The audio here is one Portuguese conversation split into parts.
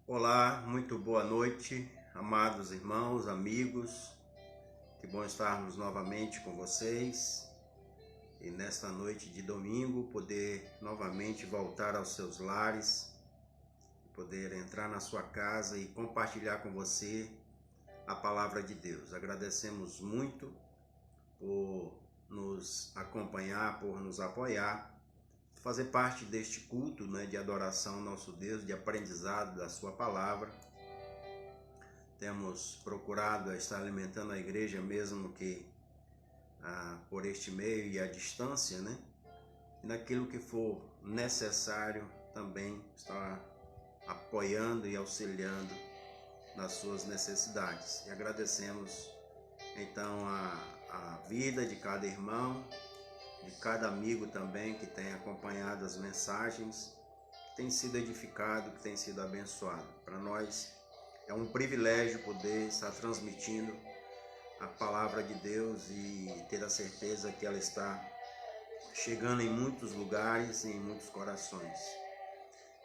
Olá, muito boa noite, amados irmãos, amigos. Que bom estarmos novamente com vocês e nesta noite de domingo poder novamente voltar aos seus lares, poder entrar na sua casa e compartilhar com você a palavra de Deus. Agradecemos muito por nos acompanhar, por nos apoiar, fazer parte deste culto, de adoração ao nosso Deus, de aprendizado da sua palavra. Temos procurado estar alimentando a igreja, mesmo que por este meio e à distância, E naquilo que for necessário também estar apoiando e auxiliando nas suas necessidades. E agradecemos então a vida de cada irmão, de cada amigo também que tem acompanhado as mensagens, que tem sido edificado, que tem sido abençoado. Para nós é um privilégio poder estar transmitindo a palavra de Deus e ter a certeza que ela está chegando em muitos lugares e em muitos corações.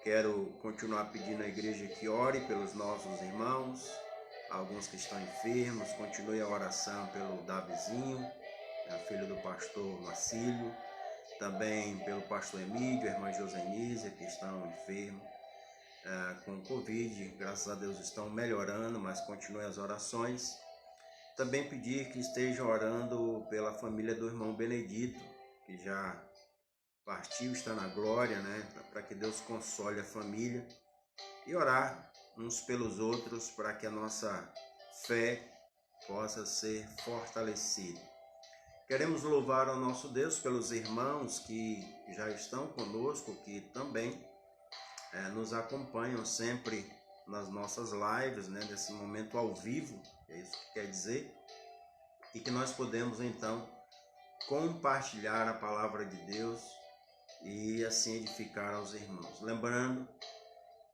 Quero continuar pedindo à igreja que ore pelos nossos irmãos, alguns que estão enfermos. Continue a oração pelo Davizinho, filho do pastor Marcílio, também pelo pastor Emílio, a irmã Josenísia, que estão enfermos com Covid. Graças a Deus estão melhorando, mas continue as orações. Também pedir que estejam orando pela família do irmão Benedito, que já partiu, está na glória, para que Deus console a família, e orar uns pelos outros para que a nossa fé possa ser fortalecida. Queremos louvar ao nosso Deus pelos irmãos que já estão conosco, que também nos acompanham sempre nas nossas lives, nesse momento ao vivo, é isso que quer dizer, e que nós podemos então compartilhar a palavra de Deus e assim edificar aos irmãos. Lembrando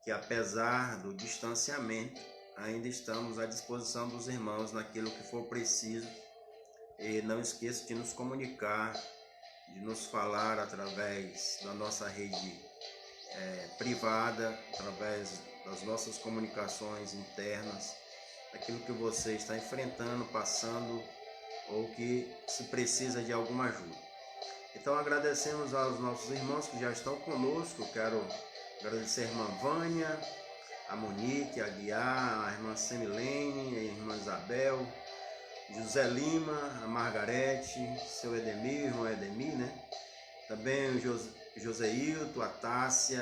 que apesar do distanciamento, ainda estamos à disposição dos irmãos naquilo que for preciso, e não esqueça de nos comunicar, de nos falar através da nossa rede privada, através das nossas comunicações internas, aquilo que você está enfrentando, passando, ou que se precisa de alguma ajuda. Então agradecemos aos nossos irmãos que já estão conosco. Quero agradecer a irmã Vânia, a Monique, a Guiar, a irmã Semilene, a irmã Isabel, José Lima, a Margarete, seu Edemir, irmão Edemir, Também o Joseilton, a Tássia,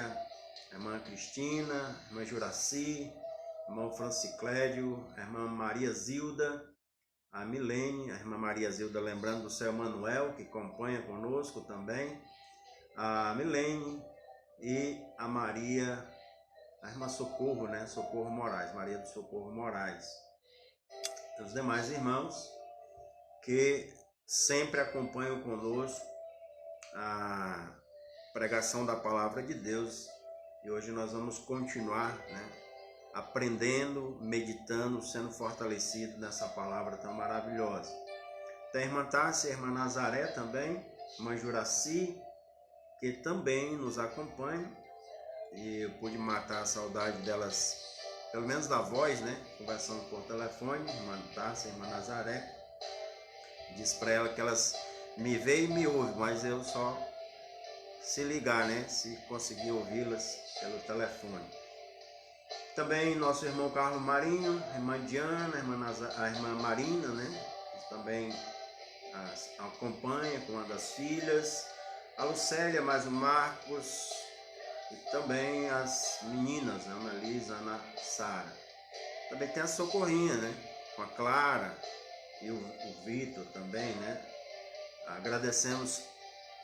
a irmã Cristina, a irmã Juraci, o irmão Franciclédio, a irmã Maria Zilda, a Milene, a irmã Maria Zilda, lembrando do seu Manuel, que acompanha conosco também, a Milene e a Maria, a irmã Socorro, Socorro Moraes, Maria do Socorro Moraes. Os demais irmãos que sempre acompanham conosco a pregação da palavra de Deus, e hoje nós vamos continuar, aprendendo, meditando, sendo fortalecido nessa palavra tão maravilhosa. Tem a irmã Tássia, a irmã Nazaré também, a irmã Juraci, que também nos acompanha, e eu pude matar a saudade delas, pelo menos da voz, conversando por telefone. Irmã Tássia, irmã Nazaré, diz para ela que elas me veem e me ouvem, mas eu só se ligar, se conseguir ouvi-las pelo telefone. Também nosso irmão Carlos Marinho, a irmã Diana, a irmã Marina, que também acompanha com uma das filhas, a Lucélia, mais o Marcos, e também as meninas, a Ana Lisa, a Ana Sara. Também tem a Socorrinha, com a Clara e o Vitor também, Agradecemos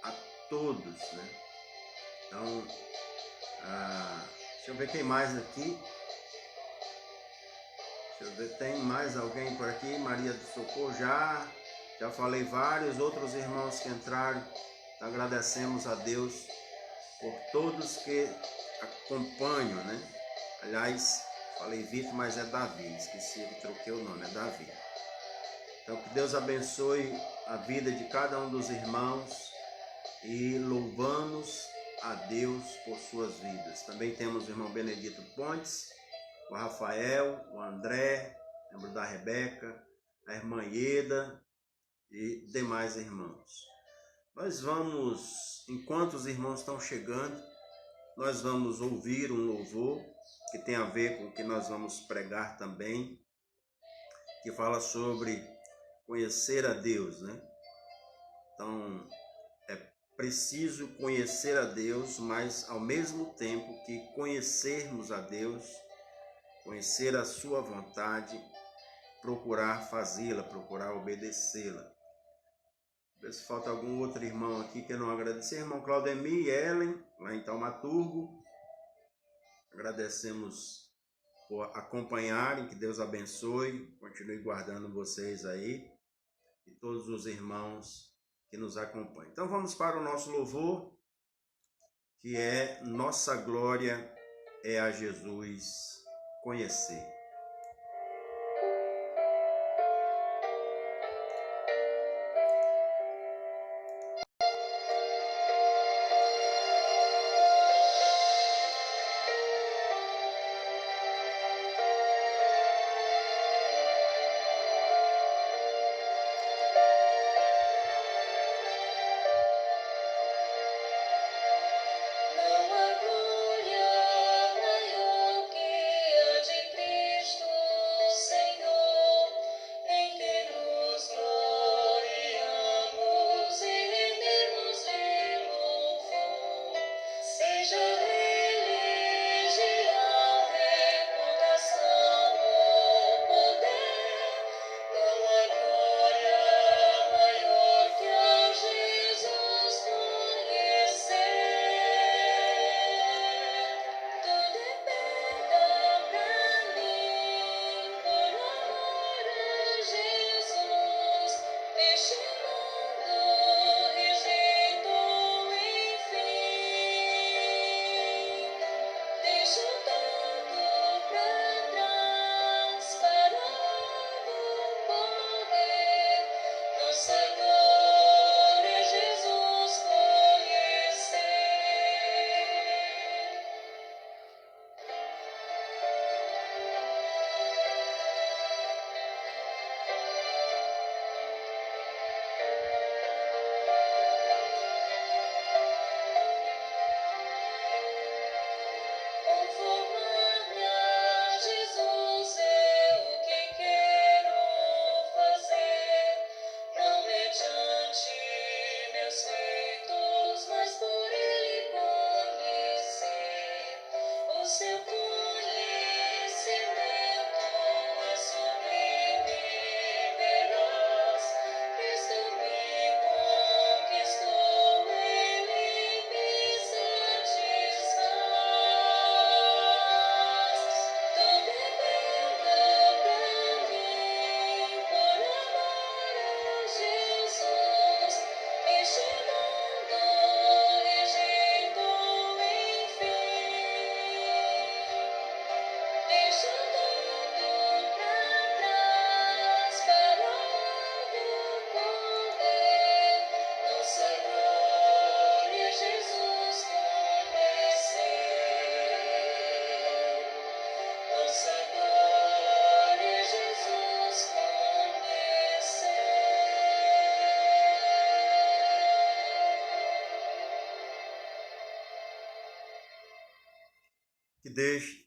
a todos, Então, deixa eu ver quem mais aqui. Deixa eu ver, tem mais alguém por aqui? Maria do Socorro, já falei vários outros irmãos que entraram. Então, agradecemos a Deus por todos que acompanham, Aliás, falei Vitor, mas é Davi, esqueci, troquei o nome, é Davi. Então, que Deus abençoe a vida de cada um dos irmãos e louvamos a Deus por suas vidas. Também temos o irmão Benedito Pontes, o Rafael, o André, lembro da Rebeca, a irmã Ieda e demais irmãos. Nós vamos, enquanto os irmãos estão chegando, nós vamos ouvir um louvor que tem a ver com o que nós vamos pregar também, que fala sobre conhecer a Deus, né? Então, é preciso conhecer a Deus, mas ao mesmo tempo que conhecermos a Deus, conhecer a sua vontade, procurar fazê-la, procurar obedecê-la. Ver se falta algum outro irmão aqui que eu não agradeci. Irmão Claudemir e Ellen, lá em Taumaturgo. Agradecemos por acompanharem, que Deus abençoe, continue guardando vocês aí e todos os irmãos que nos acompanham. Então vamos para o nosso louvor, que é Nossa Glória é a Jesus conhecer.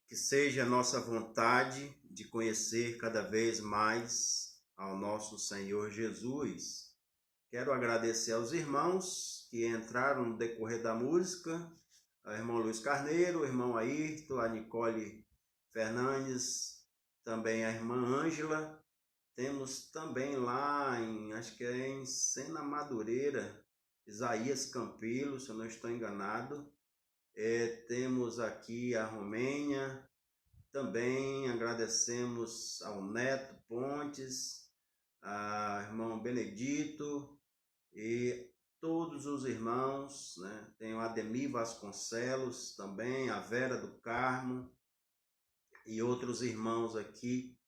Que seja a nossa vontade de conhecer cada vez mais ao nosso Senhor Jesus. Quero agradecer aos irmãos que entraram no decorrer da música, ao irmão Luiz Carneiro, o irmão Ayrton, a Nicole Fernandes, também a irmã Ângela. Temos também lá, acho que é em Sena Madureira, Isaías Campilo, se eu não estou enganado. Temos aqui a Romênia, também agradecemos ao Neto Pontes, ao irmão Benedito e todos os irmãos, né? Tem o Ademir Vasconcelos também, a Vera do Carmo e outros irmãos aqui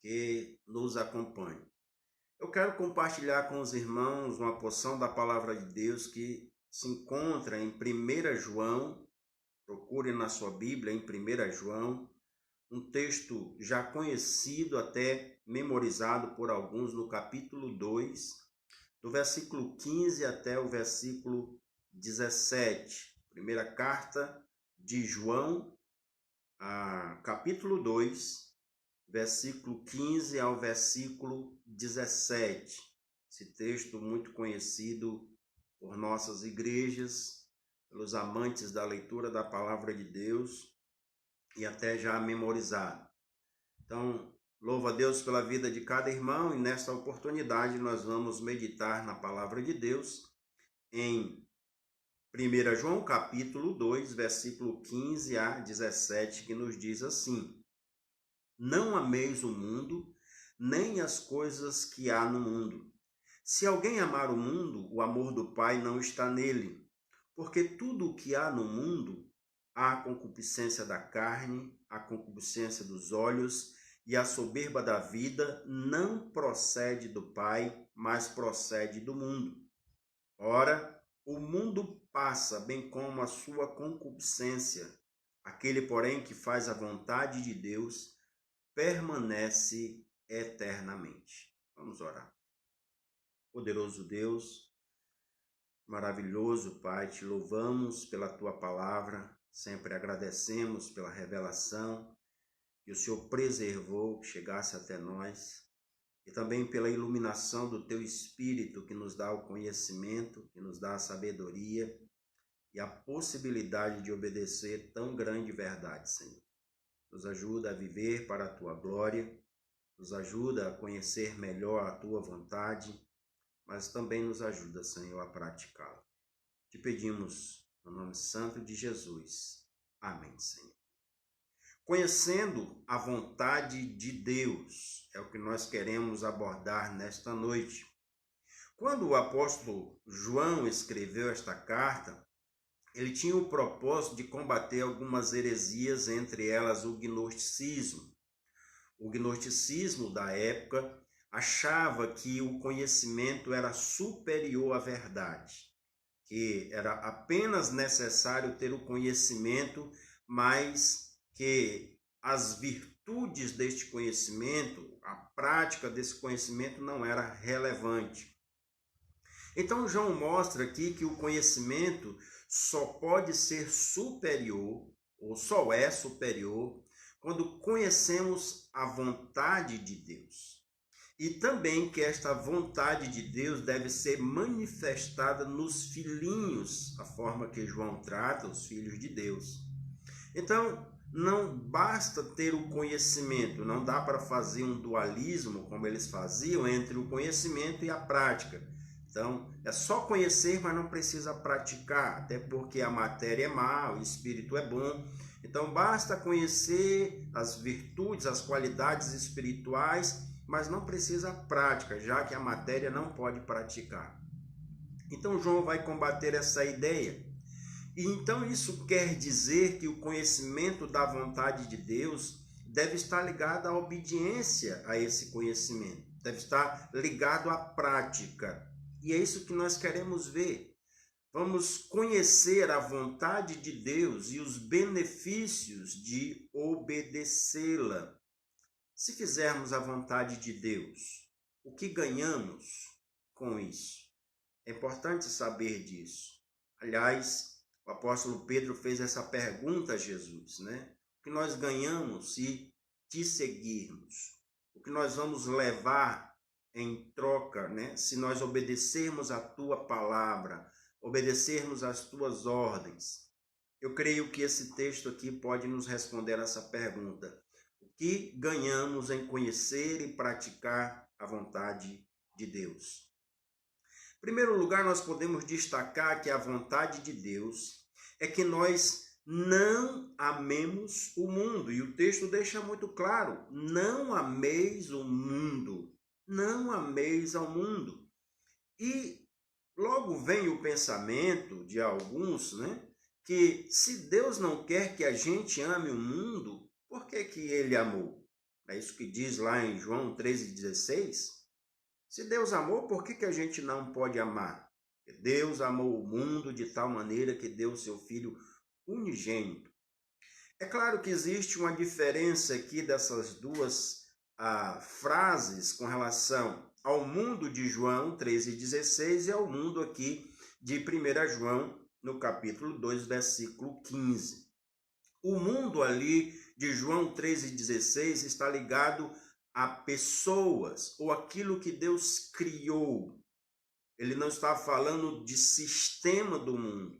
que nos acompanham. Eu quero compartilhar com os irmãos uma porção da palavra de Deus que se encontra em 1 João. Procure na sua Bíblia em 1 João, um texto já conhecido, até memorizado por alguns, no capítulo 2, do versículo 15 até o versículo 17. Primeira carta de João, capítulo 2, versículo 15 ao versículo 17. Esse texto muito conhecido por nossas igrejas, pelos amantes da leitura da palavra de Deus e até já memorizado. Então, louvo a Deus pela vida de cada irmão e nesta oportunidade nós vamos meditar na palavra de Deus em 1 João capítulo 2, versículo 15 a 17, que nos diz assim: Não ameis o mundo, nem as coisas que há no mundo. Se alguém amar o mundo, o amor do Pai não está nele. Porque tudo o que há no mundo, a concupiscência da carne, a concupiscência dos olhos e a soberba da vida, não procede do Pai, mas procede do mundo. Ora, o mundo passa, bem como a sua concupiscência. Aquele, porém, que faz a vontade de Deus, permanece eternamente. Vamos orar. Poderoso Deus, maravilhoso Pai, te louvamos pela tua palavra, sempre agradecemos pela revelação que o Senhor preservou, que chegasse até nós, e também pela iluminação do teu Espírito que nos dá o conhecimento, que nos dá a sabedoria e a possibilidade de obedecer tão grande verdade, Senhor. Nos ajuda a viver para a tua glória, nos ajuda a conhecer melhor a tua vontade, mas também nos ajuda, Senhor, a praticá-la. Te pedimos no nome santo de Jesus. Amém, Senhor. Conhecendo a vontade de Deus, é o que nós queremos abordar nesta noite. Quando o apóstolo João escreveu esta carta, ele tinha o propósito de combater algumas heresias, entre elas o gnosticismo. O gnosticismo da época achava que o conhecimento era superior à verdade, que era apenas necessário ter o conhecimento, mas que as virtudes deste conhecimento, a prática desse conhecimento não era relevante. Então João mostra aqui que o conhecimento só pode ser superior, ou só é superior, quando conhecemos a vontade de Deus. E também que esta vontade de Deus deve ser manifestada nos filhinhos, a forma que João trata os filhos de Deus. Então, não basta ter o conhecimento, não dá para fazer um dualismo, como eles faziam, entre o conhecimento e a prática. Então, é só conhecer, mas não precisa praticar, até porque a matéria é má, o espírito é bom. Então, basta conhecer as virtudes, as qualidades espirituais, mas não precisa prática, já que a matéria não pode praticar. Então, João vai combater essa ideia. E então isso quer dizer que o conhecimento da vontade de Deus deve estar ligado à obediência a esse conhecimento, deve estar ligado à prática. E é isso que nós queremos ver. Vamos conhecer a vontade de Deus e os benefícios de obedecê-la. Se fizermos a vontade de Deus, o que ganhamos com isso? É importante saber disso. Aliás, o apóstolo Pedro fez essa pergunta a Jesus, né? O que nós ganhamos se te seguirmos? O que nós vamos levar em troca, né? Se nós obedecermos a tua palavra, obedecermos às tuas ordens. Eu creio que esse texto aqui pode nos responder essa pergunta. O que ganhamos em conhecer e praticar a vontade de Deus? Em primeiro lugar, nós podemos destacar que a vontade de Deus é que nós não amemos o mundo. E o texto deixa muito claro: não ameis o mundo. Não ameis ao mundo. E logo vem o pensamento de alguns, né? Que se Deus não quer que a gente ame o mundo, por que que ele amou? É isso que diz lá em João 13,16. Se Deus amou, por que que a gente não pode amar? Deus amou o mundo de tal maneira que deu o seu Filho unigênito. É claro que existe uma diferença aqui dessas duas frases com relação ao mundo de João 13,16 e ao mundo aqui de 1 João, no capítulo 2, versículo 15. O mundo ali de João 13,16 está ligado a pessoas ou aquilo que Deus criou. Ele não está falando de sistema do mundo.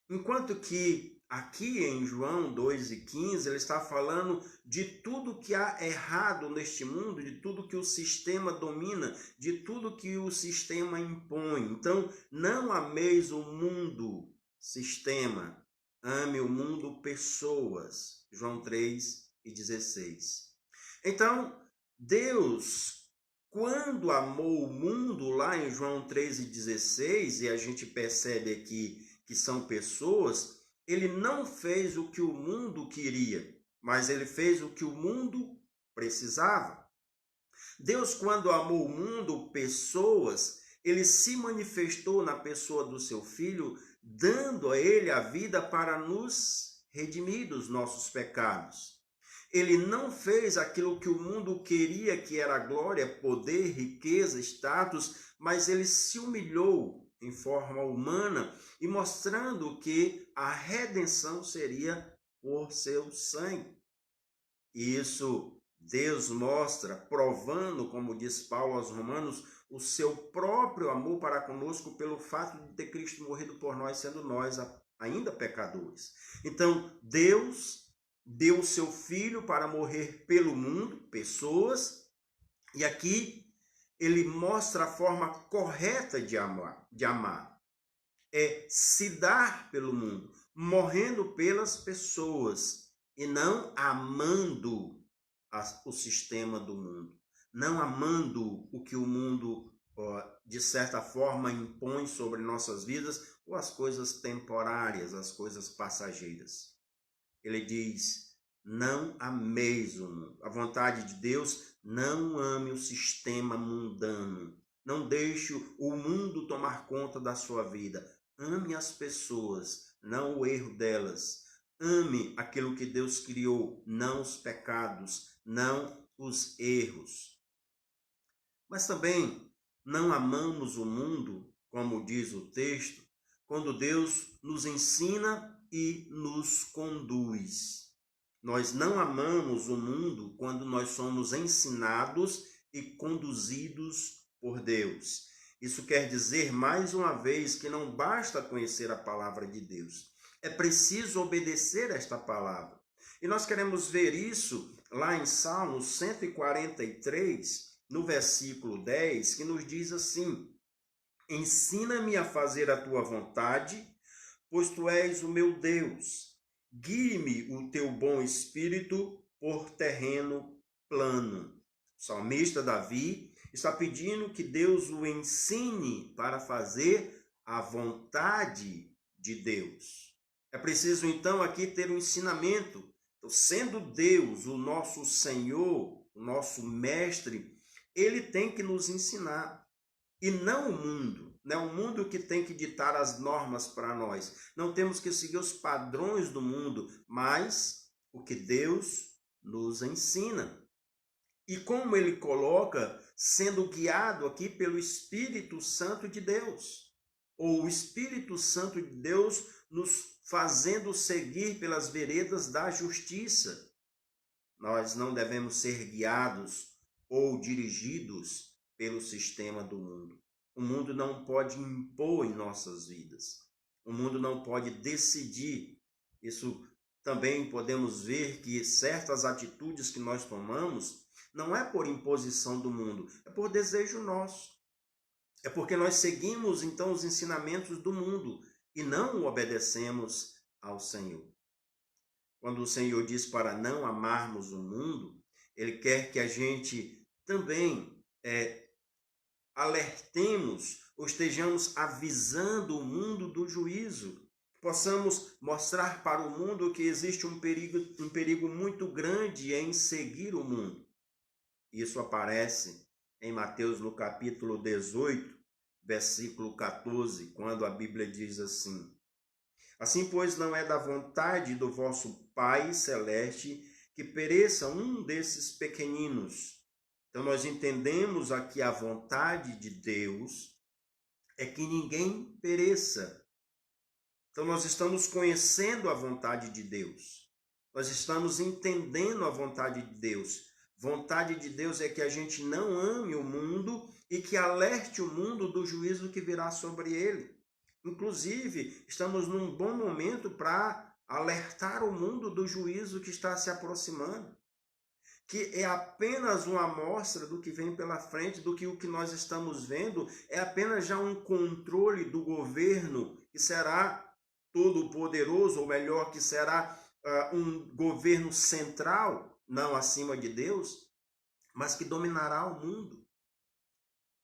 Enquanto que aqui em João 2,15, ele está falando de tudo que há errado neste mundo, de tudo que o sistema domina, de tudo que o sistema impõe. Então, não ameis o mundo, sistema, ame o mundo, pessoas. João 3,16. Então, Deus, quando amou o mundo, lá em João 3,16, e a gente percebe aqui que são pessoas, ele não fez o que o mundo queria, mas ele fez o que o mundo precisava. Deus, quando amou o mundo, pessoas, ele se manifestou na pessoa do seu Filho, dando a ele a vida para nos redimir dos nossos pecados. Ele não fez aquilo que o mundo queria, que era glória, poder, riqueza, status, mas ele se humilhou em forma humana e mostrando que a redenção seria por seu sangue. E isso Deus mostra, provando, como diz Paulo aos Romanos, o seu próprio amor para conosco pelo fato de ter Cristo morrido por nós, sendo nós ainda pecadores. Então, Deus deu o seu Filho para morrer pelo mundo, pessoas, e aqui ele mostra a forma correta de amar. É se dar pelo mundo, morrendo pelas pessoas e não amando o sistema do mundo, não amando o que o mundo, de certa forma, impõe sobre nossas vidas, ou as coisas temporárias, as coisas passageiras. Ele diz, não ameis o mundo. A vontade de Deus, não ame o sistema mundano. Não deixe o mundo tomar conta da sua vida. Ame as pessoas, não o erro delas. Ame aquilo que Deus criou, não os pecados, não os erros. Mas também não amamos o mundo, como diz o texto, quando Deus nos ensina e nos conduz. Nós não amamos o mundo quando nós somos ensinados e conduzidos por Deus. Isso quer dizer, mais uma vez, que não basta conhecer a palavra de Deus. É preciso obedecer esta palavra. E nós queremos ver isso lá em Salmos 143, no versículo 10, que nos diz assim: ensina-me a fazer a tua vontade, pois tu és o meu Deus. Guie-me o teu bom espírito por terreno plano. O salmista Davi está pedindo que Deus o ensine para fazer a vontade de Deus. É preciso então aqui ter um ensinamento. Então, sendo Deus o nosso Senhor, o nosso mestre, ele tem que nos ensinar. E não o mundo. Não é o mundo que tem que ditar as normas para nós. Não temos que seguir os padrões do mundo, mas o que Deus nos ensina. E como ele coloca, sendo guiado aqui pelo Espírito Santo de Deus. Ou o Espírito Santo de Deus nos fazendo seguir pelas veredas da justiça. Nós não devemos ser guiados ou dirigidos pelo sistema do mundo. O mundo não pode impor em nossas vidas. O mundo não pode decidir. Isso também podemos ver que certas atitudes que nós tomamos não é por imposição do mundo, é por desejo nosso. É porque nós seguimos então os ensinamentos do mundo e não obedecemos ao Senhor. Quando o Senhor diz para não amarmos o mundo, ele quer que a gente também alertemos ou estejamos avisando o mundo do juízo. Possamos mostrar para o mundo que existe um perigo muito grande em seguir o mundo. Isso aparece em Mateus no capítulo 18, versículo 14, quando a Bíblia diz assim: Assim, pois, não é da vontade do vosso Pai Celeste que pereça um desses pequeninos. Então, nós entendemos aqui a vontade de Deus é que ninguém pereça. Então, nós estamos conhecendo a vontade de Deus. Nós estamos entendendo a vontade de Deus. Vontade de Deus é que a gente não ame o mundo e que alerte o mundo do juízo que virá sobre ele. Inclusive, estamos num bom momento para alertar o mundo do juízo que está se aproximando, que é apenas uma amostra do que vem pela frente, do que o que nós estamos vendo é apenas já um controle do governo que será todo-poderoso, ou melhor, que será um governo central, não acima de Deus, mas que dominará o mundo.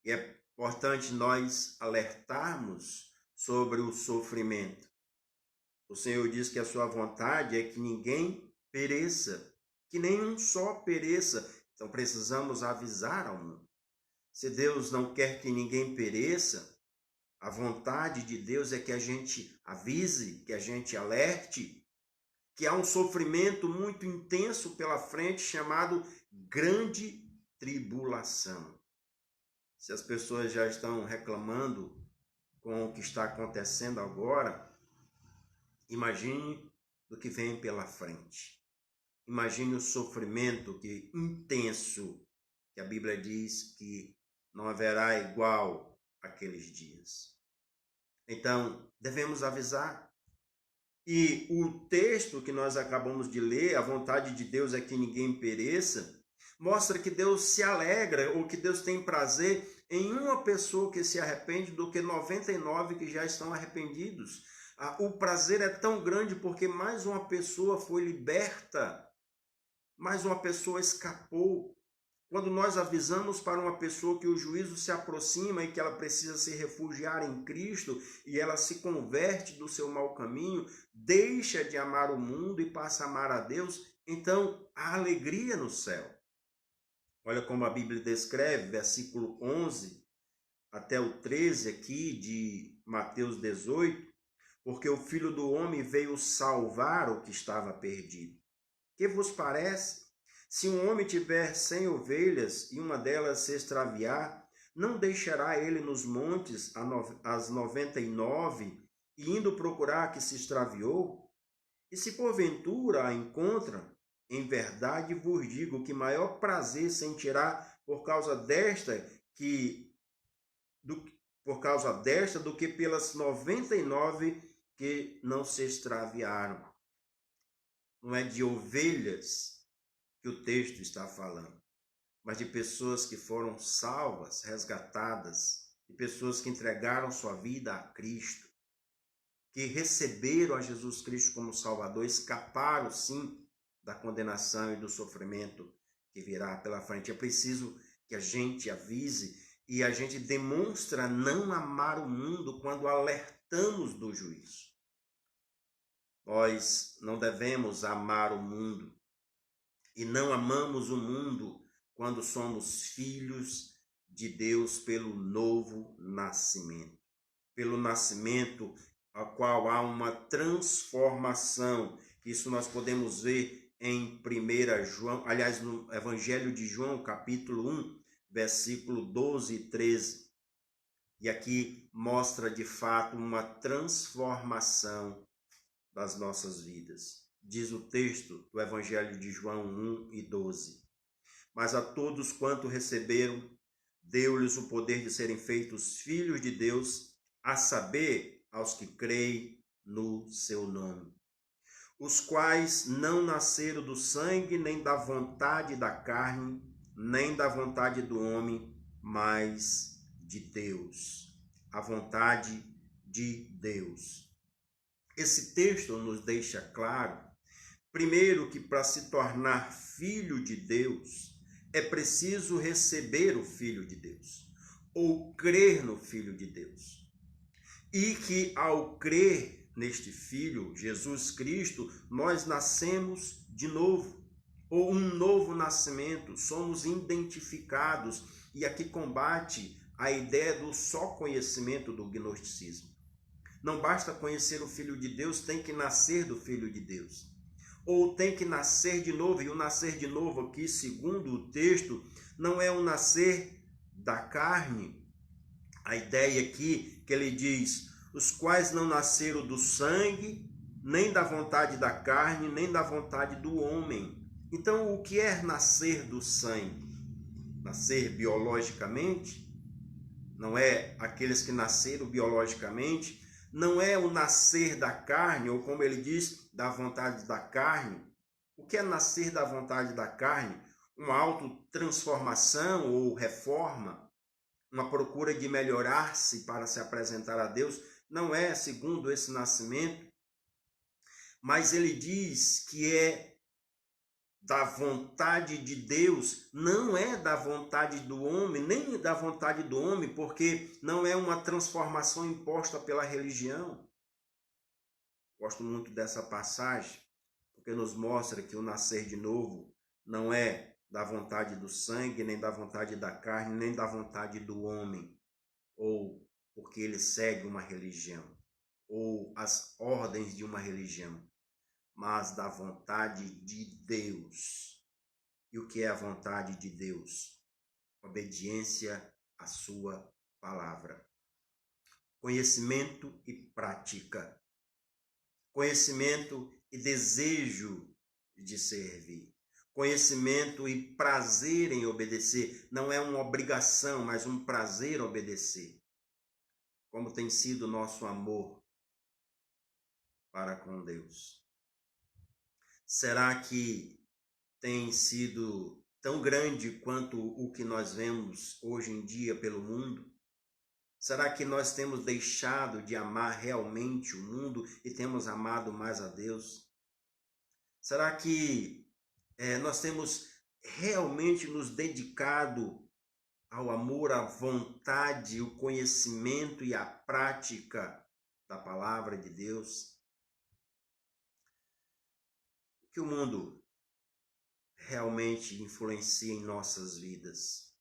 E é importante nós alertarmos sobre o sofrimento. O Senhor diz que a sua vontade é que ninguém pereça, que nenhum só pereça. Então precisamos avisar ao mundo. Se Deus não quer que ninguém pereça, a vontade de Deus é que a gente avise, que a gente alerte, que há um sofrimento muito intenso pela frente chamado grande tribulação. Se as pessoas já estão reclamando com o que está acontecendo agora, imagine do que vem pela frente. Imagine o sofrimento intenso que a Bíblia diz que não haverá igual aqueles dias. Então, devemos avisar. E o texto que nós acabamos de ler, a vontade de Deus é que ninguém pereça, mostra que Deus se alegra ou que Deus tem prazer em uma pessoa que se arrepende do que 99 que já estão arrependidos. O prazer é tão grande porque mais uma pessoa foi liberta, mais uma pessoa escapou. Quando nós avisamos para uma pessoa que o juízo se aproxima e que ela precisa se refugiar em Cristo e ela se converte do seu mau caminho, deixa de amar o mundo e passa a amar a Deus, então há alegria no céu. Olha como a Bíblia descreve, versículo 11 até o 13 aqui de Mateus 18, porque o Filho do Homem veio salvar o que estava perdido. Que vos parece? Se um homem tiver 100 ovelhas e uma delas se extraviar, não deixará ele nos montes as 99 e indo procurar a que se extraviou? E se porventura a encontra, em verdade vos digo que maior prazer sentirá por causa desta do que pelas 99 que não se extraviaram. Não é de ovelhas que o texto está falando, mas de pessoas que foram salvas, resgatadas, de pessoas que entregaram sua vida a Cristo, que receberam a Jesus Cristo como Salvador, escaparam sim da condenação e do sofrimento que virá pela frente. É preciso que a gente avise e a gente demonstra não amar o mundo quando alertamos do juízo. Nós não devemos amar o mundo e não amamos o mundo quando somos filhos de Deus pelo novo nascimento. Pelo nascimento a qual há uma transformação. Isso nós podemos ver em 1 João, aliás, no Evangelho de João, capítulo 1, versículo 12 e 13. E aqui mostra de fato uma transformação das nossas vidas. Diz o texto do Evangelho de João 1 e 12. Mas a todos quanto receberam, deu-lhes o poder de serem feitos filhos de Deus, a saber, aos que creem no seu nome, os quais não nasceram do sangue, nem da vontade da carne, nem da vontade do homem, mas de Deus. A vontade de Deus. Esse texto nos deixa claro, primeiro, que para se tornar filho de Deus, é preciso receber o Filho de Deus, ou crer no Filho de Deus. E que ao crer neste Filho, Jesus Cristo, nós nascemos de novo, ou um novo nascimento, somos identificados, e aqui combate a ideia do só conhecimento do gnosticismo. Não basta conhecer o Filho de Deus, tem que nascer do Filho de Deus. Ou tem que nascer de novo, e o nascer de novo aqui, segundo o texto, não é o nascer da carne. A ideia aqui que ele diz, os quais não nasceram do sangue, nem da vontade da carne, nem da vontade do homem. Então, o que é nascer do sangue? Nascer biologicamente? Não é aqueles que nasceram biologicamente? Não é o nascer da carne, ou como ele diz, da vontade da carne. O que é nascer da vontade da carne? Uma autotransformação ou reforma? Uma procura de melhorar-se para se apresentar a Deus? Não é segundo esse nascimento, mas ele diz que é da vontade de Deus, não é da vontade do homem, nem da vontade do homem, porque não é uma transformação imposta pela religião. Gosto muito dessa passagem, porque nos mostra que o nascer de novo não é da vontade do sangue, nem da vontade da carne, nem da vontade do homem, ou porque ele segue uma religião, ou as ordens de uma religião, mas da vontade de Deus. E o que é a vontade de Deus? Obediência à sua palavra. Conhecimento e prática. Conhecimento e desejo de servir. Conhecimento e prazer em obedecer. Não é uma obrigação, mas um prazer obedecer. Como tem sido o nosso amor para com Deus. Será que tem sido tão grande quanto o que nós vemos hoje em dia pelo mundo? Será que nós temos deixado de amar realmente o mundo e temos amado mais a Deus? Será que nós temos realmente nos dedicado ao amor, à vontade, o conhecimento e à prática da palavra de Deus? O que o mundo realmente influencia em nossas vidas?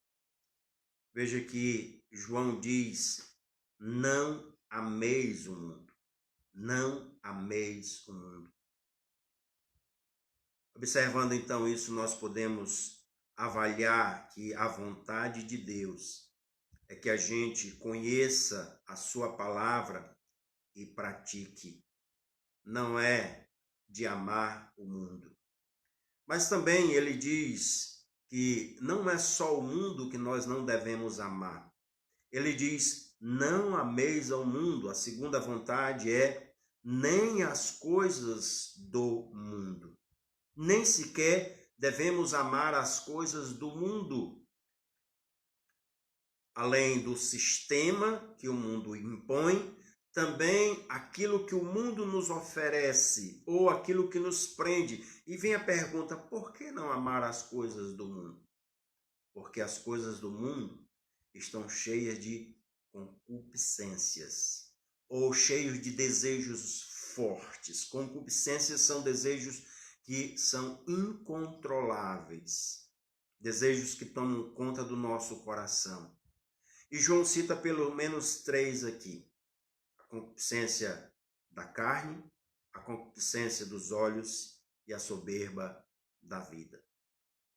Veja que João diz, não ameis o mundo. Não ameis o mundo. Observando então isso, nós podemos avaliar que a vontade de Deus é que a gente conheça a sua palavra e pratique. Não é de amar o mundo. Mas também ele diz que não é só o mundo que nós não devemos amar. Ele diz, não ameis ao mundo. A segunda vontade é, nem as coisas do mundo. Nem sequer devemos amar as coisas do mundo. Além do sistema que o mundo impõe, também aquilo que o mundo nos oferece, ou aquilo que nos prende. E vem a pergunta, por que não amar as coisas do mundo? Porque as coisas do mundo estão cheias de concupiscências, ou cheios de desejos fortes. Concupiscências são desejos que são incontroláveis, desejos que tomam conta do nosso coração. E João cita pelo menos 3 aqui. A concupiscência da carne, a concupiscência dos olhos e a soberba da vida.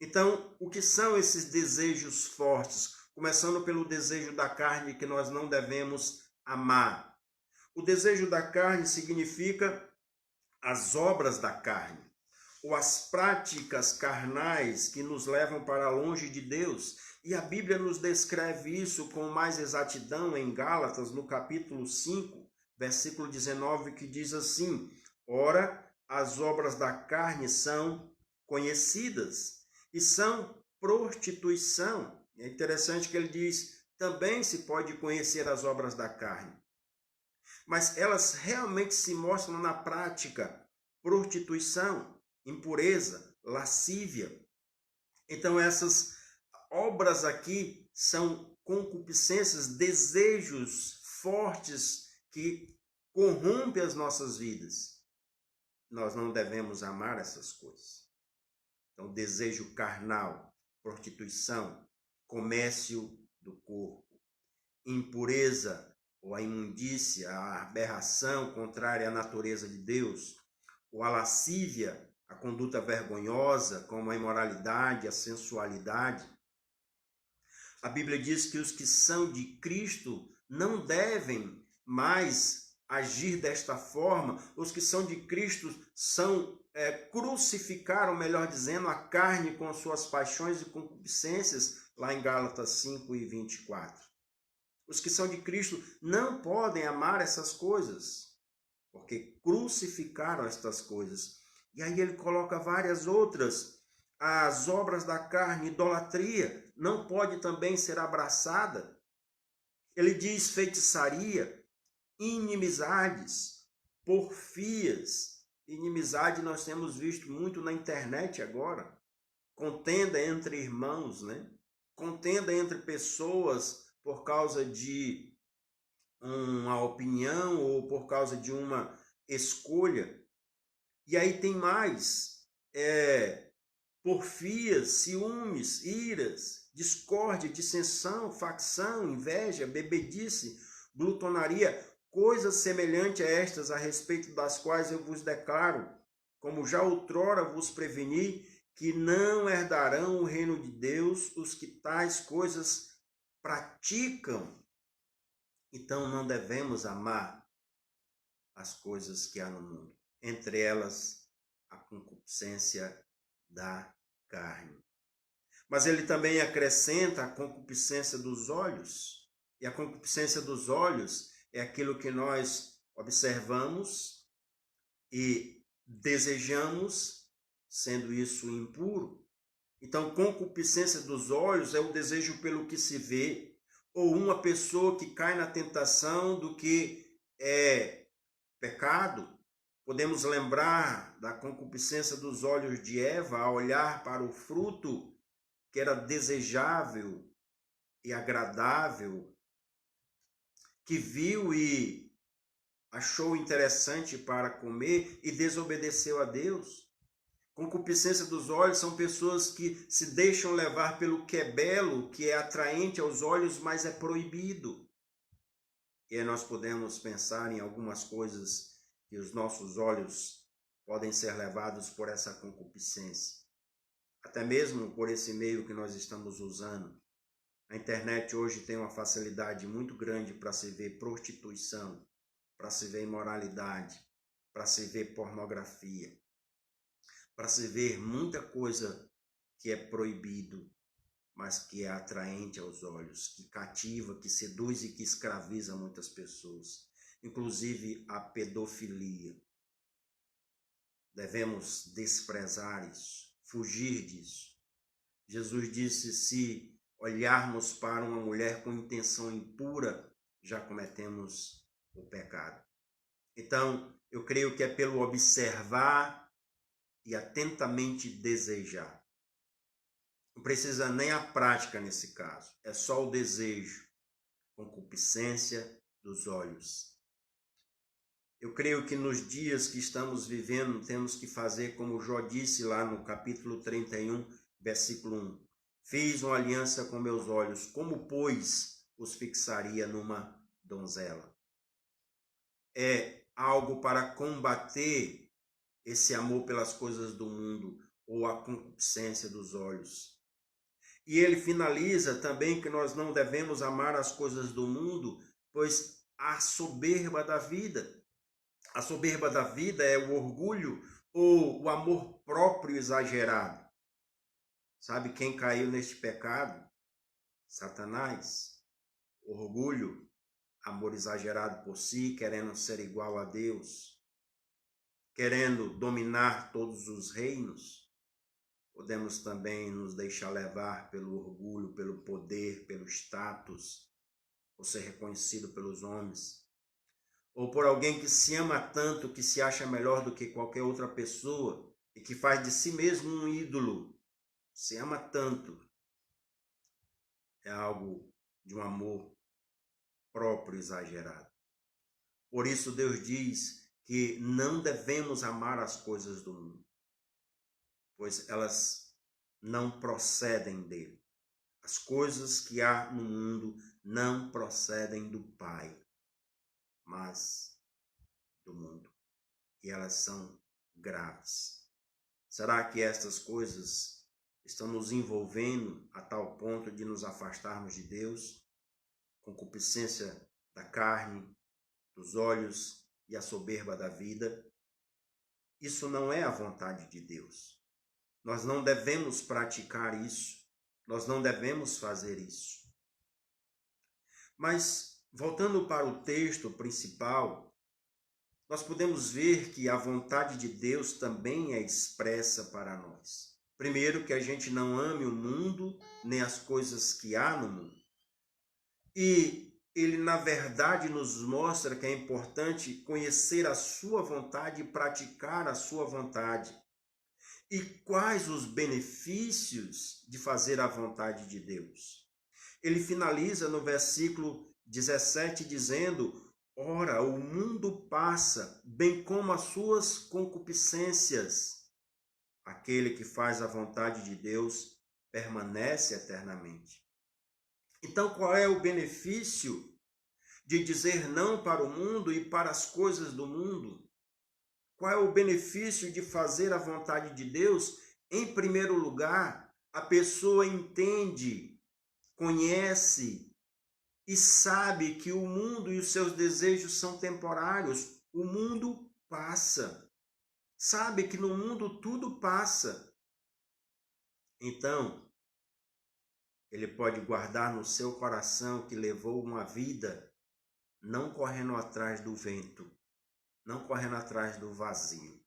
Então, o que são esses desejos fortes? Começando pelo desejo da carne que nós não devemos amar. O desejo da carne significa as obras da carne, ou as práticas carnais que nos levam para longe de Deus. E a Bíblia nos descreve isso com mais exatidão em Gálatas, no capítulo 5, versículo 19, que diz assim, ora, as obras da carne são conhecidas e são prostituição. É interessante que ele diz, também se pode conhecer as obras da carne, mas elas realmente se mostram na prática, prostituição, impureza, lascívia. Então essas obras aqui são concupiscências, desejos fortes que corrompem as nossas vidas. Nós não devemos amar essas coisas. Então, desejo carnal, prostituição, comércio do corpo, impureza ou a imundícia, a aberração contrária à natureza de Deus, ou a lascívia, a conduta vergonhosa, como a imoralidade, a sensualidade. A Bíblia diz que os que são de Cristo não devem mais agir desta forma. Os que são de Cristo crucificaram, melhor dizendo, a carne com suas paixões e concupiscências, lá em Gálatas 5:24. Os que são de Cristo não podem amar essas coisas, porque crucificaram estas coisas. E aí ele coloca várias outras. As obras da carne, idolatria, não pode também ser abraçada. Ele diz feitiçaria, inimizades, porfias. Inimizade nós temos visto muito na internet agora. Contenda entre irmãos, né? Contenda entre pessoas por causa de uma opinião ou por causa de uma escolha. E aí tem mais, porfias, ciúmes, iras, discórdia, dissensão, facção, inveja, bebedice, glutonaria, coisas semelhantes a estas, a respeito das quais eu vos declaro, como já outrora vos preveni, que não herdarão o reino de Deus os que tais coisas praticam. Então não devemos amar as coisas que há no mundo, entre elas a concupiscência da carne. Mas ele também acrescenta a concupiscência dos olhos. E a concupiscência dos olhos é aquilo que nós observamos e desejamos, sendo isso impuro. Então, concupiscência dos olhos é o desejo pelo que se vê, ou uma pessoa que cai na tentação do que é pecado. Podemos lembrar da concupiscência dos olhos de Eva ao olhar para o fruto que era desejável e agradável, que viu e achou interessante para comer e desobedeceu a Deus. Concupiscência dos olhos são pessoas que se deixam levar pelo que é belo, que é atraente aos olhos, mas é proibido. E aí nós podemos pensar em algumas coisas que os nossos olhos podem ser levados por essa concupiscência. Até mesmo por esse meio que nós estamos usando. A internet hoje tem uma facilidade muito grande para se ver prostituição, para se ver imoralidade, para se ver pornografia, para se ver muita coisa que é proibido, mas que é atraente aos olhos, que cativa, que seduz e que escraviza muitas pessoas, inclusive a pedofilia. Devemos desprezar isso, fugir disso. Jesus disse: se olharmos para uma mulher com intenção impura, já cometemos o pecado. Então, eu creio que é pelo observar e atentamente desejar. Não precisa nem a prática nesse caso, é só o desejo, concupiscência dos olhos. Eu creio que nos dias que estamos vivendo, temos que fazer como Jó disse lá no capítulo 31, versículo 1. Fiz uma aliança com meus olhos, como, pois, os fixaria numa donzela? É algo para combater esse amor pelas coisas do mundo ou a concupiscência dos olhos. E ele finaliza também que nós não devemos amar as coisas do mundo, pois a soberba da vida. A soberba da vida é o orgulho ou o amor próprio exagerado. Sabe quem caiu neste pecado? Satanás. Orgulho, amor exagerado por si, querendo ser igual a Deus, querendo dominar todos os reinos. Podemos também nos deixar levar pelo orgulho, pelo poder, pelo status, ou ser reconhecido pelos homens. Ou por alguém que se ama tanto, que se acha melhor do que qualquer outra pessoa e que faz de si mesmo um ídolo. Se ama tanto. É algo de um amor próprio exagerado. Por isso Deus diz que não devemos amar as coisas do mundo, pois elas não procedem dele. As coisas que há no mundo não procedem do Pai. más do mundo. E elas são graves. Será que estas coisas estão nos envolvendo a tal ponto de nos afastarmos de Deus? Concupiscência da carne, dos olhos e a soberba da vida? Isso não é a vontade de Deus. Nós não devemos praticar isso. Nós não devemos fazer isso. Mas, voltando para o texto principal, nós podemos ver que a vontade de Deus também é expressa para nós. Primeiro, que a gente não ame o mundo, nem as coisas que há no mundo. E ele, na verdade, nos mostra que é importante conhecer a sua vontade e praticar a sua vontade. E quais os benefícios de fazer a vontade de Deus? Ele finaliza no versículo 17 dizendo: ora, o mundo passa, bem como as suas concupiscências. Aquele que faz a vontade de Deus permanece eternamente. Então, qual é o benefício de dizer não para o mundo e para as coisas do mundo? Qual é o benefício de fazer a vontade de Deus? Em primeiro lugar, a pessoa entende, conhece e sabe que o mundo e os seus desejos são temporários. O mundo passa. Sabe que no mundo tudo passa. Então, ele pode guardar no seu coração que levou uma vida não correndo atrás do vento, não correndo atrás do vazio.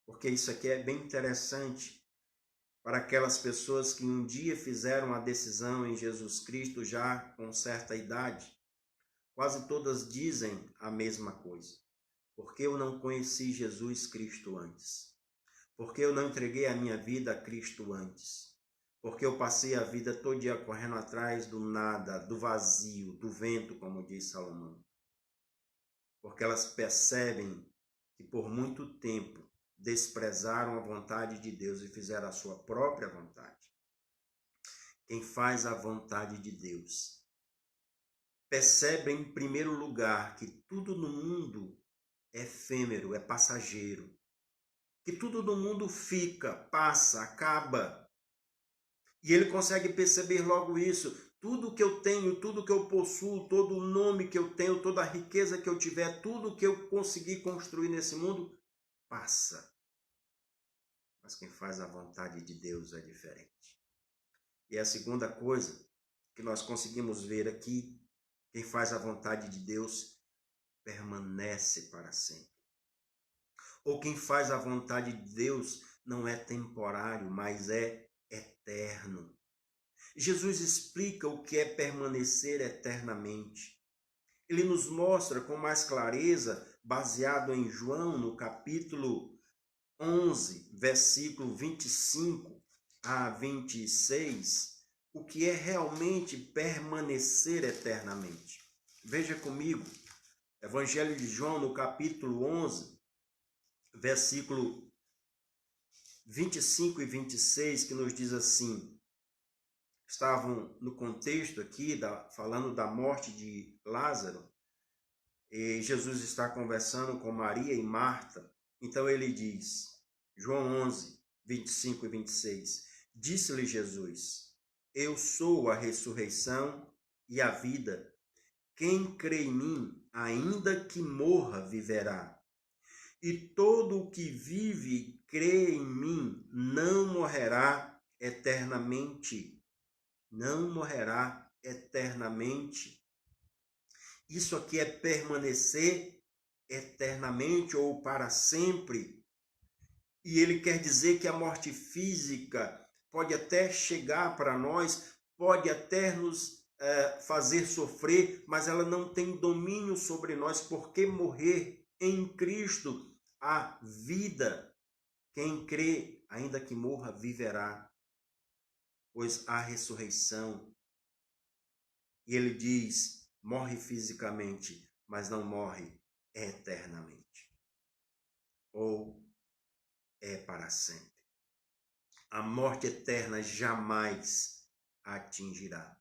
Porque isso aqui é bem interessante para aquelas pessoas que um dia fizeram a decisão em Jesus Cristo já com certa idade. Quase todas dizem a mesma coisa. Porque eu não conheci Jesus Cristo antes. Porque eu não entreguei a minha vida a Cristo antes. Porque eu passei a vida todo dia correndo atrás do nada, do vazio, do vento, como diz Salomão. Porque elas percebem que por muito tempo desprezaram a vontade de Deus e fizeram a sua própria vontade. Quem faz a vontade de Deus percebe em primeiro lugar que tudo no mundo é efêmero, é passageiro. Que tudo no mundo fica, passa, acaba. E ele consegue perceber logo isso. Tudo que eu tenho, tudo que eu possuo, todo o nome que eu tenho, toda a riqueza que eu tiver, tudo que eu conseguir construir nesse mundo, passa. Mas quem faz a vontade de Deus é diferente. E a segunda coisa que nós conseguimos ver aqui, quem faz a vontade de Deus permanece para sempre. Ou quem faz a vontade de Deus não é temporário, mas é eterno. Jesus explica o que é permanecer eternamente. Ele nos mostra com mais clareza, baseado em João, no capítulo 11, versículo 25 a 26, o que é realmente permanecer eternamente. Veja comigo, Evangelho de João, no capítulo 11, versículo 25 e 26, que nos diz assim: estavam no contexto aqui, falando da morte de Lázaro, e Jesus está conversando com Maria e Marta. Então ele diz, João 11, 25 e 26, disse-lhe Jesus: eu sou a ressurreição e a vida. Quem crê em mim, ainda que morra, viverá. E todo o que vive e crê em mim não morrerá eternamente. Não morrerá eternamente. Isso aqui é permanecer eternamente ou para sempre. E ele quer dizer que a morte física pode até chegar para nós, pode até nos fazer sofrer, mas ela não tem domínio sobre nós, porque morrer em Cristo a vida. Quem crê, ainda que morra, viverá, pois há ressurreição. E ele diz, morre fisicamente, mas não morre eternamente. Ou é para sempre. A morte eterna jamais atingirá.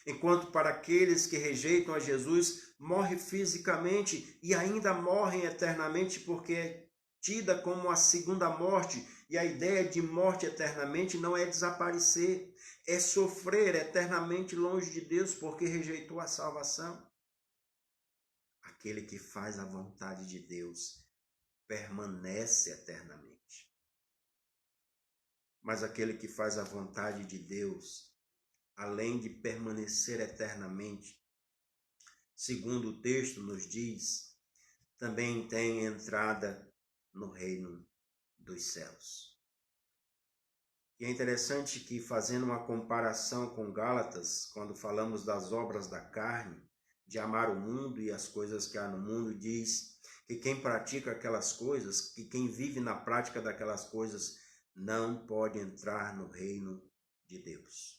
Enquanto para aqueles que rejeitam a Jesus, morre fisicamente e ainda morrem eternamente, porque é tida como a segunda morte. E a ideia de morte eternamente não é desaparecer, é sofrer eternamente longe de Deus, porque rejeitou a salvação. Aquele que faz a vontade de Deus permanece eternamente. Mas aquele que faz a vontade de Deus, além de permanecer eternamente, segundo o texto nos diz, também tem entrada no reino dos céus. E é interessante que, fazendo uma comparação com Gálatas, quando falamos das obras da carne, de amar o mundo e as coisas que há no mundo, diz que quem pratica aquelas coisas, que quem vive na prática daquelas coisas, não pode entrar no reino de Deus.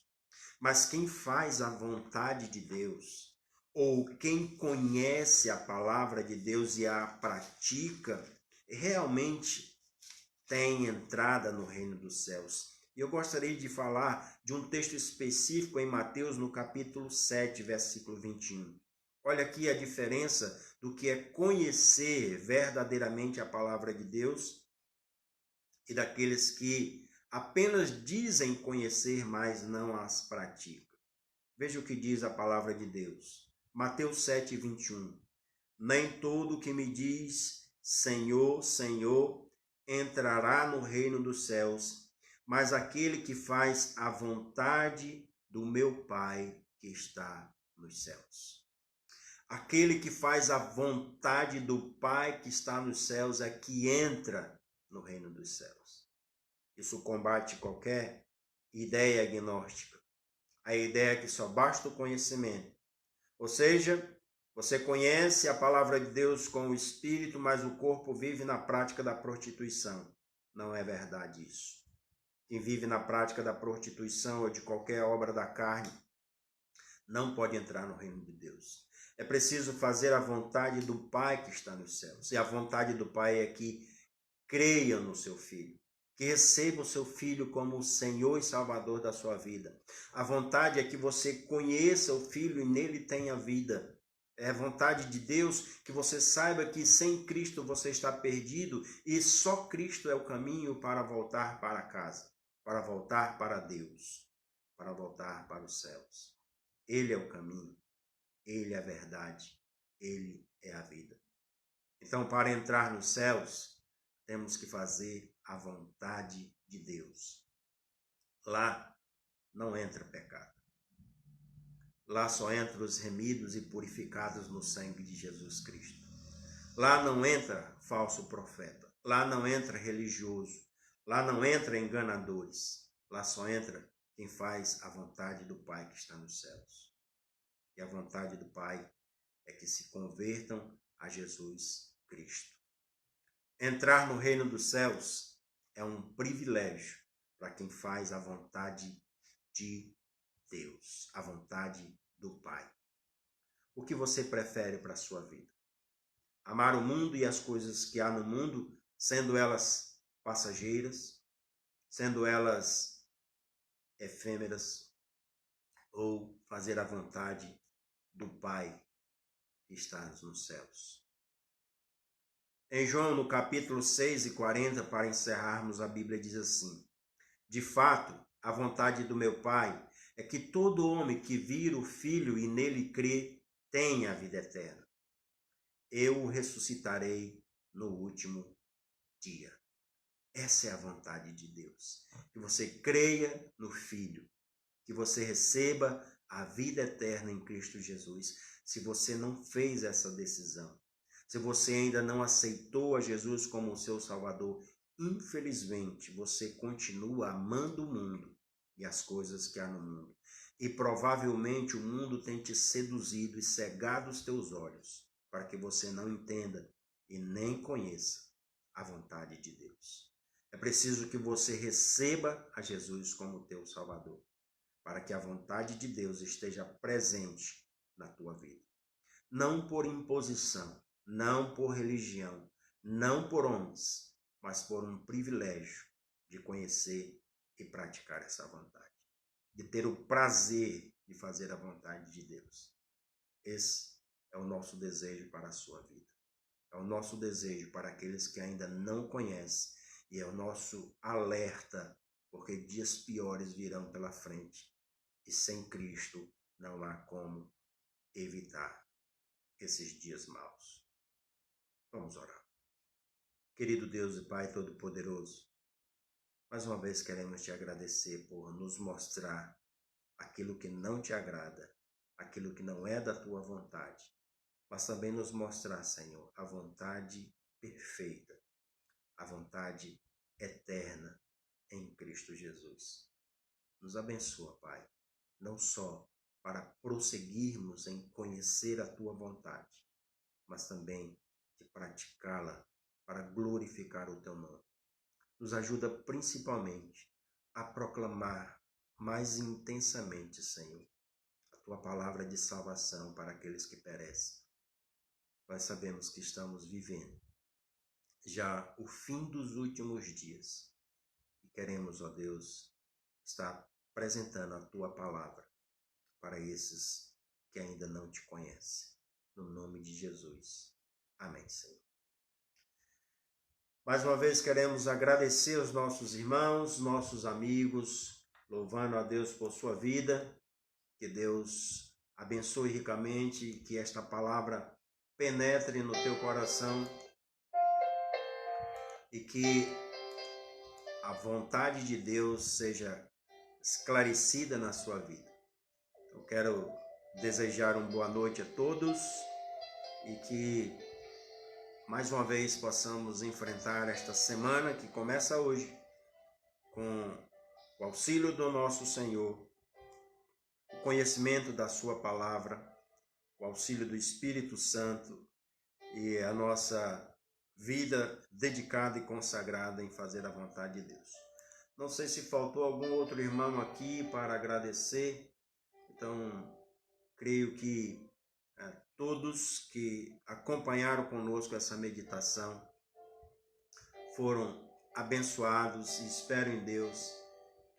Mas quem faz a vontade de Deus, ou quem conhece a palavra de Deus e a pratica, realmente tem entrada no reino dos céus. E eu gostaria de falar de um texto específico em Mateus, no capítulo 7, versículo 21. Olha aqui a diferença do que é conhecer verdadeiramente a palavra de Deus e daqueles que apenas dizem conhecer, mas não as praticam. Veja o que diz a palavra de Deus. Mateus 7, 21. Nem todo que me diz Senhor, Senhor, entrará no reino dos céus, mas aquele que faz a vontade do meu Pai que está nos céus. Aquele que faz a vontade do Pai que está nos céus é que entra no reino dos céus. Isso combate qualquer ideia agnóstica. A ideia que só basta o conhecimento. Ou seja, você conhece a palavra de Deus com o espírito, mas o corpo vive na prática da prostituição. Não é verdade isso. Quem vive na prática da prostituição ou de qualquer obra da carne não pode entrar no reino de Deus. É preciso fazer a vontade do Pai que está nos céus. E a vontade do Pai é que creia no seu Filho, que receba o seu Filho como o Senhor e Salvador da sua vida. A vontade é que você conheça o Filho e nele tenha vida. É a vontade de Deus que você saiba que sem Cristo você está perdido e só Cristo é o caminho para voltar para casa, para voltar para Deus, para voltar para os céus. Ele é o caminho, Ele é a verdade, Ele é a vida. Então, para entrar nos céus, temos que fazer a vontade de Deus. Lá não entra pecado. Lá só entram os remidos e purificados no sangue de Jesus Cristo. Lá não entra falso profeta. Lá não entra religioso. Lá não entra enganadores. Lá só entra quem faz a vontade do Pai que está nos céus. E a vontade do Pai é que se convertam a Jesus Cristo. Entrar no reino dos céus é um privilégio para quem faz a vontade de Deus, a vontade do Pai. O que você prefere para a sua vida? Amar o mundo e as coisas que há no mundo, sendo elas passageiras, sendo elas efêmeras, ou fazer a vontade do Pai que está nos céus? Em João, no capítulo 6 e 40, para encerrarmos, a Bíblia diz assim: de fato, a vontade do meu Pai é que todo homem que vir o Filho e nele crê tenha a vida eterna. Eu o ressuscitarei no último dia. Essa é a vontade de Deus. Que você creia no Filho, que você receba a vida eterna em Cristo Jesus. Se você não fez essa decisão, se você ainda não aceitou a Jesus como o seu Salvador, infelizmente você continua amando o mundo e as coisas que há no mundo. E provavelmente o mundo tem te seduzido e cegado os teus olhos para que você não entenda e nem conheça a vontade de Deus. É preciso que você receba a Jesus como teu Salvador, para que a vontade de Deus esteja presente na tua vida. Não por imposição, não por religião, não por homens, mas por um privilégio de conhecer e praticar essa vontade. De ter o prazer de fazer a vontade de Deus. Esse é o nosso desejo para a sua vida. É o nosso desejo para aqueles que ainda não conhecem e é o nosso alerta, porque dias piores virão pela frente e sem Cristo não há como evitar esses dias maus. Vamos orar. Querido Deus e Pai Todo-Poderoso, mais uma vez queremos te agradecer por nos mostrar aquilo que não te agrada, aquilo que não é da tua vontade, mas também nos mostrar, Senhor, a vontade perfeita, a vontade eterna em Cristo Jesus. Nos abençoa, Pai, não só para prosseguirmos em conhecer a tua vontade, mas também de praticá-la para glorificar o teu nome. Nos ajuda principalmente a proclamar mais intensamente, Senhor, a tua palavra de salvação para aqueles que perecem. Nós sabemos que estamos vivendo já o fim dos últimos dias e queremos, ó Deus, estar apresentando a tua palavra para esses que ainda não te conhecem. No nome de Jesus. Amém, Senhor. Mais uma vez queremos agradecer aos nossos irmãos, nossos amigos, louvando a Deus por sua vida. Que Deus abençoe ricamente, que esta palavra penetre no teu coração e que a vontade de Deus seja esclarecida na sua vida. Eu quero desejar uma boa noite a todos e que mais uma vez possamos enfrentar esta semana que começa hoje com o auxílio do nosso Senhor, o conhecimento da sua palavra, o auxílio do Espírito Santo e a nossa vida dedicada e consagrada em fazer a vontade de Deus. Não sei se faltou algum outro irmão aqui para agradecer, então creio que todos que acompanharam conosco essa meditação foram abençoados e espero em Deus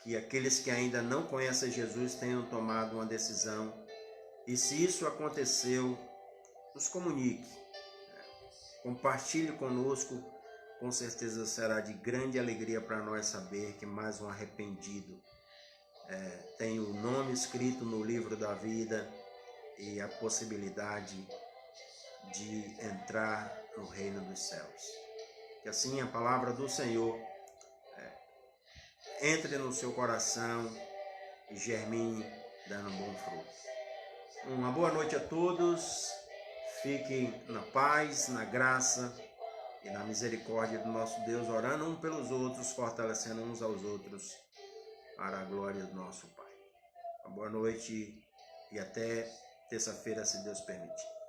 que aqueles que ainda não conhecem Jesus tenham tomado uma decisão. E se isso aconteceu, nos comunique, compartilhe conosco, com certeza será de grande alegria para nós saber que mais um arrependido tem o nome escrito no livro da vida e a possibilidade de entrar no reino dos céus. Que assim a palavra do Senhor entre no seu coração e germine dando bom fruto. Uma boa noite a todos, fiquem na paz, na graça e na misericórdia do nosso Deus, orando uns pelos outros, fortalecendo uns aos outros, para a glória do nosso Pai. Uma boa noite e até terça-feira, se Deus permitir.